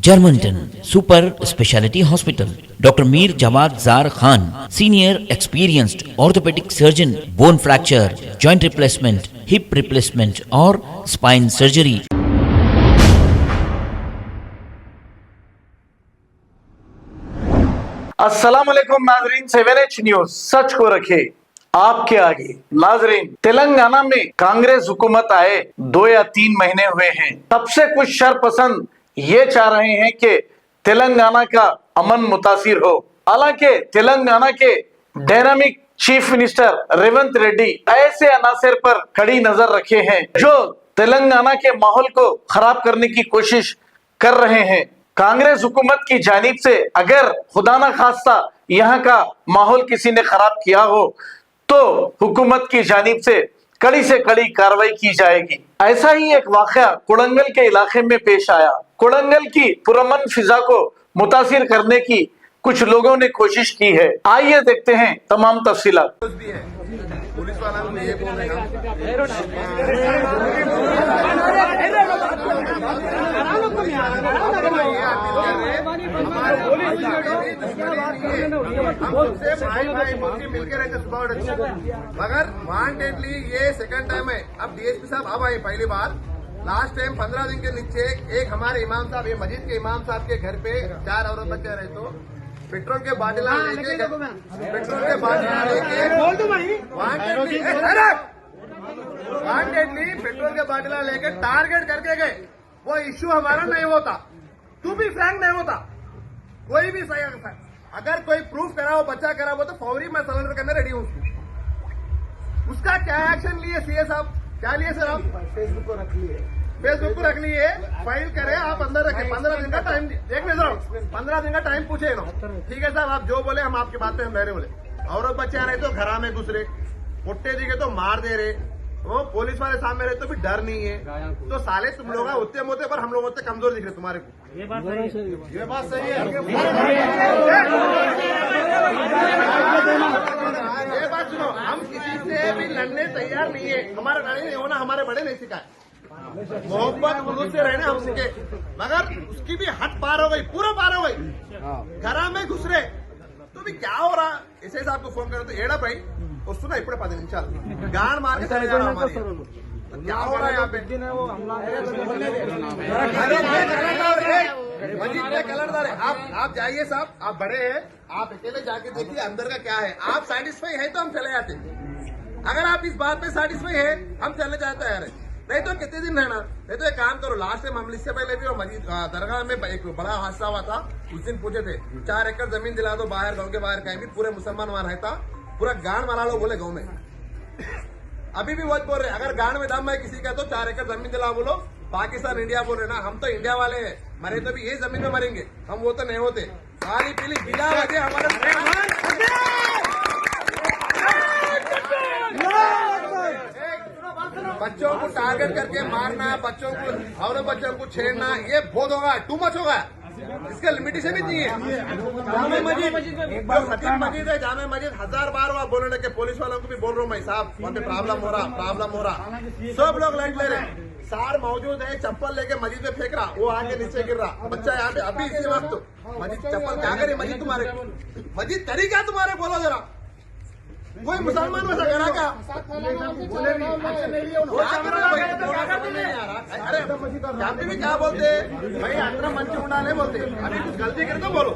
Germanton super speciality hospital, doctor Mir Jawad Zar Khan, senior experienced orthopaedic surgeon, bone fracture, joint replacement, hip replacement और spine surgery. अस्सलाम वालेकुम नाजरीन, 7H news सच को रखे आपके आगे। नाजरीन, तेलंगाना में कांग्रेस हुकूमत आए 2 या 3 महीने हुए हैं। सबसे कुछ शरपसंद ये चाह रहे हैं कि तेलंगाना का अमन मुतासिर हो। हालांकि तेलंगाना के dynamic chief minister Revanth Reddy ऐसे अनासर पर कड़ी नजर रखे हैं जो तेलंगाना के माहौल को खराब करने की कोशिश कर रहे हैं। कांग्रेस हुकूमत की जानिब से अगर खुदा ना खास्ता यहाँ का माहौल किसी ने खराब किया हो तो हुकूमत की जानिब से कड़ी कार्रवाई की जाएगी। ऐसा ही एक वाकया कोडंगल के इलाके में पेश आया। कोडंगल की पुरअमन फिजा को मुतासिर करने की कुछ लोगों ने कोशिश की है। आइए देखते हैं तमाम तफसीलात। पुलिस वाला को ये बोल रहे मिलकर रहते सुबह, मगर वांटेडली ये सेकंड टाइम है। अब डीएसपी साहब अब आए पहली बार। लास्ट टाइम 15 दिन के नीचे एक हमारे इमाम साहब, ये मस्जिद के इमाम साहब के घर पे 4 औरत बच्चे रहे तो पेट्रोल के बाटला लेके वांटेडली पेट्रोल के बाटला लेके टारगेट करके गए। वो इश्यू हमारा नहीं होता, तू भी फ्रैंक नहीं होता, कोई भी सही अगर कोई प्रूफ करा हो, बच्चा करा हो तो फौरी मैं सरेंडर करने रेडी हूँ। उसका क्या एक्शन लिए सीए साहब? क्या लिए सर? आप फेसबुक को रख लिए, फाइल करे, आप अंदर रखे। 15 दिन का टाइम, एक मिनट 15 दिन का टाइम पूछे ना। ठीक है साहब, आप जो बोले हम आपकी बात पे हम रहे बोले। औरत बच्चे आ रहे तो घरा में घुस रहे, पुट्टे दिखे तो मार दे रहे, वो पुलिस वाले सामने रहे तो भी डर नहीं है। तो साले तुम लोग उतने मोते पर हम लोग उतने कमजोर दिख रहे तुम्हारे को। ये बात सही है। ये बात सुनो, हम किसी से भी लड़ने तैयार नहीं है। हमारा गाड़ी नहीं होना हमारे बड़े नहीं सिखाए, मोहब्बत खुलूस से रहने हम सीखे। मगर उसकी भी हद पार हो गई, पूरा पार हो गई। घरा में घुस रहे तो भी क्या हो रहा? इसे साहब को फोन करो तो एड़ा भाई और सुना इपड़े 10 निमिषाలు गाड़ मार के चले जा रहा हमारे। तो क्या हो रहा है यहाँ पे? मजीद में कलरदार है। आप जाइए साहब, आप बड़े हैं, आप अकेले जाके देखिए अंदर का क्या है। आप सेटिस्फाई है तो हम चले जाते। अगर आप इस बात पे सेटिस्फाई है हम चले जाते हैं, नहीं तो कितने दिन रहना। नहीं तो एक काम करो, लास्ट टाइम हम इससे पहले भी मस्जिद दरगाह में एक बड़ा हादसा हुआ था। उस दिन पूछे थे 4 एकड़ जमीन दिला दो बाहर, गाँव के बाहर कहीं भी, पूरे मुसलमान वहां रहता, पूरा गांड मारा लो बोले गाँव में। अभी भी वही बोल रहे, अगर गांड में दम है किसी का तो 4 एकड़ जमीन दिला बोलो। पाकिस्तान इंडिया बोल रहे ना, हम तो इंडिया वाले हैं, मरे तो भी यही जमीन में मरेंगे हम, वो तो नहीं होते। खाली पीली बिना वजह हमारे बच्चों को टारगेट करके मारना, बच्चों को और बच्चों को छेड़ना, ये बहुत होगा, टू मच होगा। इसका लिमिटेशन भी नहीं है। जामे मस्जिद खतीब मस्जिद है, जामे मस्जिद 1000 बार हुआ बोलने के, पुलिस वालों को भी बोल रहा हूँ मैं, साहब वहाँ पे प्रॉब्लम हो रहा। सब लोग लाइट ले रहे, सार मौजूद है, चप्पल लेके मस्जिद में फेंक रहा, वो आगे नीचे गिर रहा। बच्चा यहाँ पे अभी इसी वक्त मस्जिद चप्पल क्या करे? मस्जिद तुम्हारे, मस्जिद तरीका तुम्हारे, बोलो जरा कोई मुसलमान वैसा करा क्या? अरे यहाँ पे भी क्या बोलते भाई, अंदर मंच उड़ाने बोलते। अभी कुछ गलती करे तो बोलो।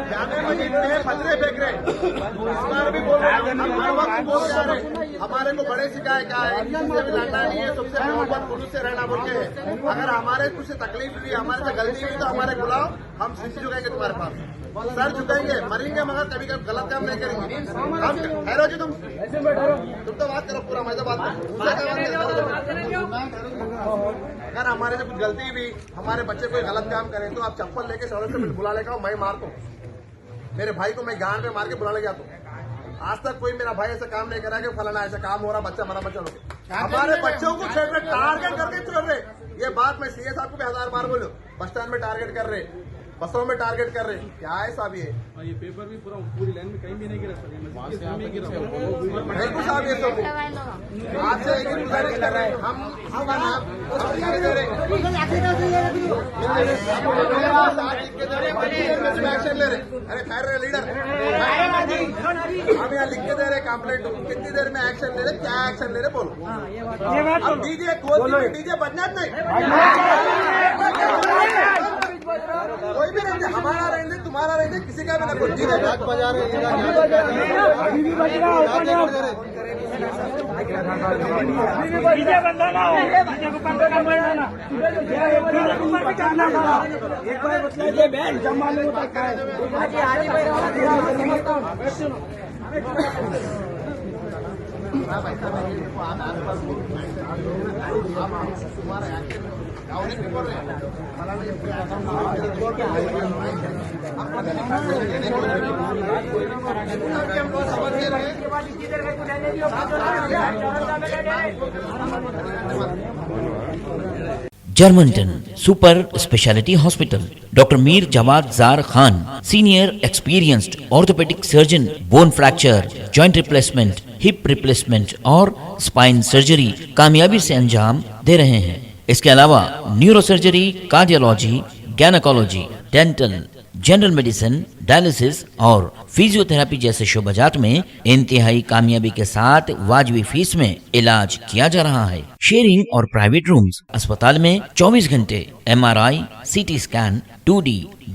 जाने मस्जिद में पत्थरे फेंक रहे, इस बार भी बोल रहे, हर वक्त बोल रहे हमारे को बड़े सिखाए क्या है, किसी से भी लड़ना नहीं है, सबसे मोहब्बत खुलूस से रहना बोल के है। अगर हमारे कुछ तकलीफ हुई, हमारे से गलती हुई तो हमारे बुलाओ, हम सिर झुकाएंगे तुम्हारे पास, सर झुकाएंगे, मरेंगे मगर कभी कभी गलत काम नहीं करेंगे। हम ठहरो जी, तुम तो बात करो, पूरा मैं तो बात करो। अगर हमारे से कुछ गलती भी, हमारे बच्चे कोई गलत काम करे तो आप चप्पल लेके सड़क से बुला लेगा, मैं मार दो। मेरे भाई को मैं गांड में मार के बुला ले गया तो आज तक कोई मेरा भाई ऐसा काम नहीं करा कि फलाना ऐसा काम हो रहा, बच्चा मरा, बच्चा लोग हमारे बच्चों को छेड़ रहे, टारगेट करके छोड़ रहे। ये बात मैं सीए साहब को भी 1000 बार बोलूं, बस स्टैंड में टारगेट कर रहे, बसों में टारगेट कर रहे, क्या है साहब ये? और ये पेपर भी पूरी लाइन में कहीं भी नहीं गिरा सर, ये मस्जिद के सामने गिरा। बिल्कुल साहब, ये सब आपसे एक ही गुजारिश कर रहे हैं, हम एक्शन ले रहे। अरे खैर लीडर, हम यहाँ लिख के दे रहे कंप्लेंट, कितनी देर में एक्शन ले रहे, क्या एक्शन ले रहे बोलो। अब डीजे डीजे बजना नहीं, कोई भी रहते, हमारा रहेंगे तुम्हारा रहेंगे, किसी का भी ना कोई डीजे बजा रहे जर्मनटन super speciality hospital, doctor Mir जमात जार Khan, senior experienced orthopaedic surgeon, bone fracture, joint replacement, hip replacement और स्पाइन सर्जरी कामयाबी से अंजाम दे रहे हैं। इसके अलावा neuro surgery, cardiology, gynaecology, dental, general medicine, dialysis और फिजियोथेरेपी जैसे शोबाजात में इंतहाई कामयाबी के साथ वाजबी फीस में इलाज किया जा रहा है। शेयरिंग और प्राइवेट रूम्स, अस्पताल में 24 घंटे MRI, CT scan, 2D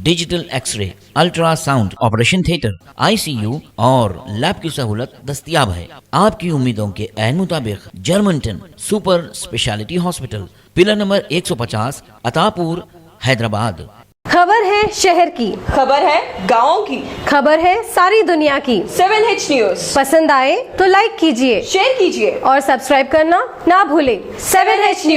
digital x-ray, ultrasound, operation theatre, ICU और लैब की सहूलत दस्तयाब है। आपकी उम्मीदों के ऐन मुताबिक Germanton super speciality hospital, pillar number 150, Attapur, Hyderabad. खबर है शहर की, खबर है गाँव की, खबर है सारी दुनिया की। 7H न्यूज पसंद आए तो लाइक कीजिए, शेयर कीजिए और सब्सक्राइब करना ना भूलें। 7H news.